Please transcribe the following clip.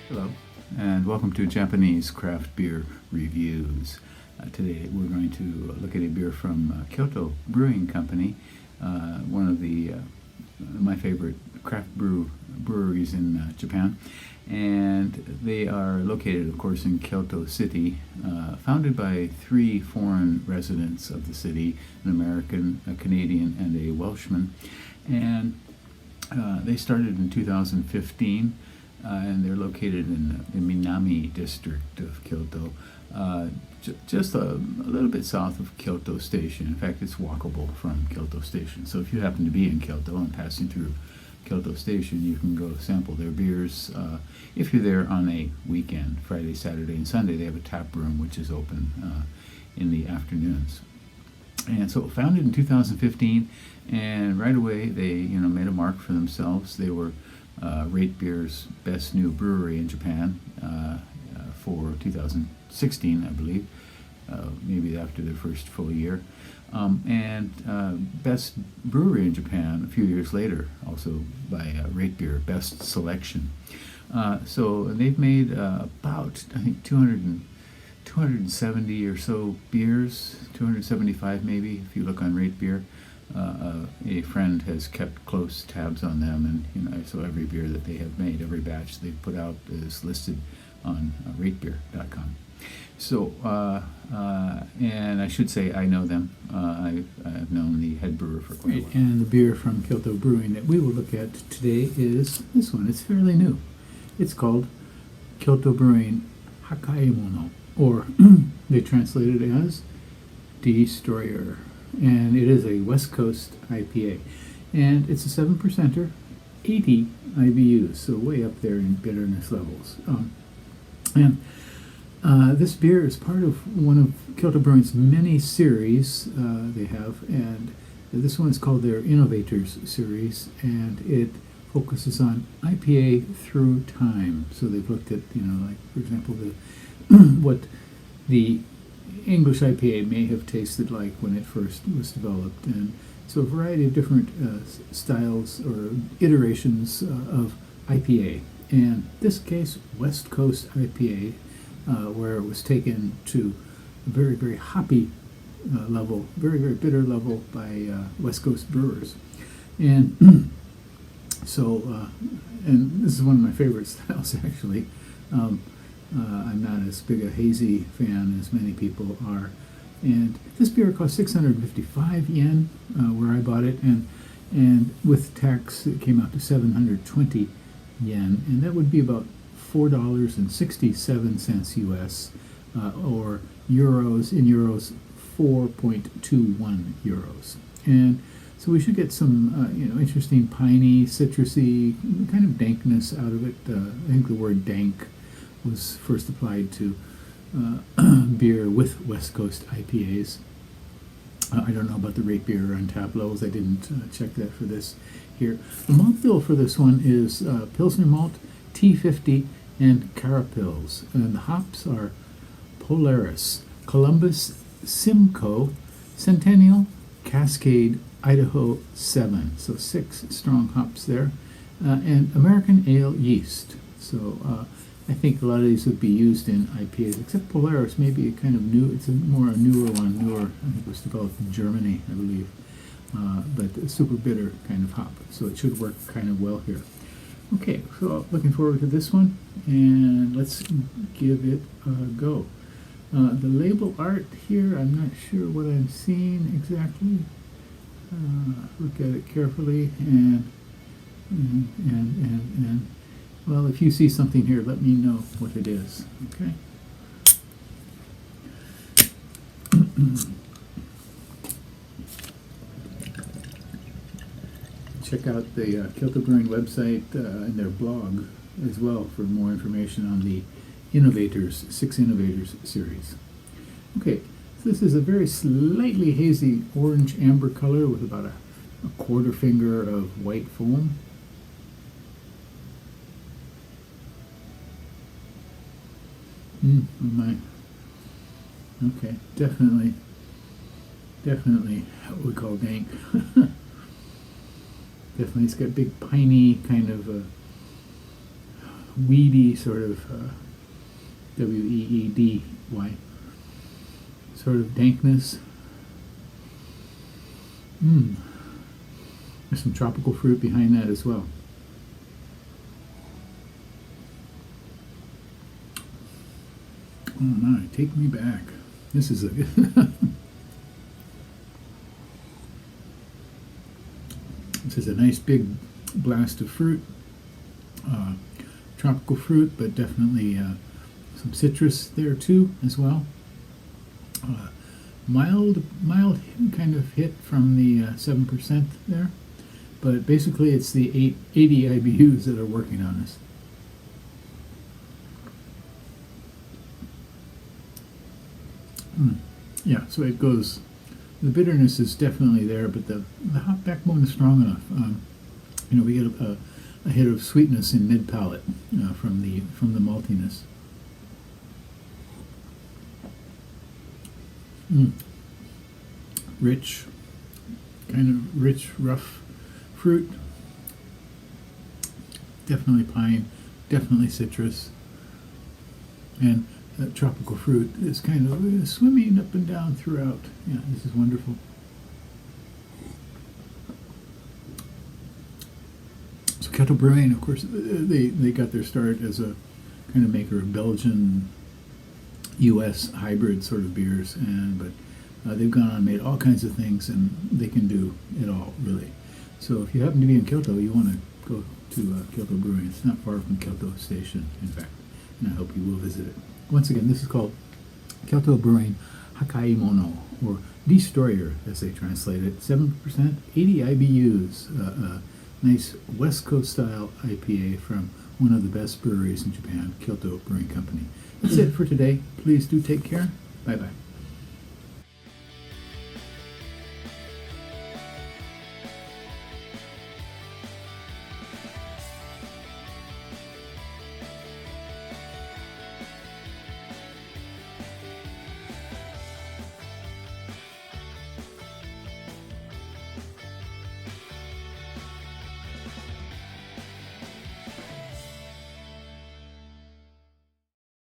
Hello, and welcome to Japanese Craft Beer Reviews. Today we're going to look at a beer from Kyoto Brewing Company, one of my favorite craft breweries in Japan. And they are located, of course, in Kyoto City, founded by 3 foreign residents of the city, an American, a Canadian, and a Welshman. And they started in 2015. And they're located in the Minami district of Kyoto, just a little bit south of Kyoto Station. In fact, it's walkable from Kyoto Station. So if you happen to be in Kyoto and passing through Kyoto Station, you can go sample their beers. If you're there on a weekend, Friday, Saturday, and Sunday, they have a tap room which is open in the afternoons. And so founded in 2015, and right away they made a mark for themselves. They were Rate Beer's Best New Brewery in Japan for 2016, I believe, maybe after their first full year. And Best Brewery in Japan a few years later, also by Rate Beer, Best Selection. So they've made about, I think, 270 or so beers, 275 maybe, if you look on Rate Beer. A friend has kept close tabs on them, and so every beer that they have made, every batch they've put out is listed on ratebeer.com. So, and I should say I know them. I've known the head brewer for quite a while. And the beer from Kyoto Brewing that we will look at today is this one. It's fairly new. It's called Kyoto Brewing Hakaimono, or they translate it as Destroyer. And it is a West Coast IPA. And it's a 7%er, 80 IBUs, so way up there in bitterness levels. This beer is part of one of Kyoto Brewing's many series they have, and this one is called their Innovators series, and it focuses on IPA through time. So they've looked at, like, for example, what the English IPA may have tasted like when it first was developed, and so a variety of different styles or iterations of IPA. And in this case, West Coast IPA, where it was taken to a very, very hoppy level, very, very bitter level by West Coast brewers. And and this is one of my favorite styles, actually. I'm not as big a hazy fan as many people are. And this beer cost 655 yen where I bought it, and with tax it came out to 720 yen, and that would be about $4.67 US, or euros, 4.21 euros. And so we should get some interesting piney, citrusy kind of dankness out of it. I think the word dank was first applied to beer with West Coast IPAs. I don't know about the Rate Beer on tap levels. I didn't check that for this here. The malt bill for this one is Pilsner malt, T50, and Carapils. And the hops are Polaris, Columbus, Simcoe, Centennial, Cascade, Idaho 7. So 6 strong hops there. And American Ale yeast. So I think a lot of these would be used in IPAs, except Polaris, maybe a kind of new, it's a newer one, I think it was developed in Germany, I believe, but a super bitter kind of hop, so it should work kind of well here. Okay, so looking forward to this one, and let's give it a go. The label art here, I'm not sure what I'm seeing exactly. Look at it carefully, and well, if you see something here, let me know what it is, okay? Check out the Kyoto Brewing website and their blog as well for more information on the Six Innovators series. Okay, so this is a very slightly hazy orange amber color with about a quarter finger of white foam. Oh my. Okay, definitely what we call dank. Definitely, it's got big piney kind of weedy sort of weedy sort of dankness. There's some tropical fruit behind that as well. Oh my, take me back. This is a this is a nice big blast of fruit. Tropical fruit, but definitely some citrus there too as well. Mild kind of hit from the 7% there, but basically it's the 80 IBUs that are working on this. Yeah, so it goes. The bitterness is definitely there, but the hop backbone is strong enough. We get a hit of sweetness in mid palate from the maltiness. Rich, rough fruit. Definitely pine, definitely citrus, and tropical fruit is kind of swimming up and down throughout. Yeah, this is wonderful. So Kyoto Brewing, of course, they got their start as a kind of maker of Belgian, U.S. hybrid sort of beers, but they've gone on and made all kinds of things, and they can do it all, really. So if you happen to be in Kyoto, you want to go to Kyoto Brewing. It's not far from Kyoto Station, in fact, and I hope you will visit it. Once again, this is called Kyoto Brewing Hakaimono, or Destroyer, as they translate it. 7%, 80 IBUs. Nice West Coast style IPA from one of the best breweries in Japan, Kyoto Brewing Company. That's it for today. Please do take care. Bye-bye.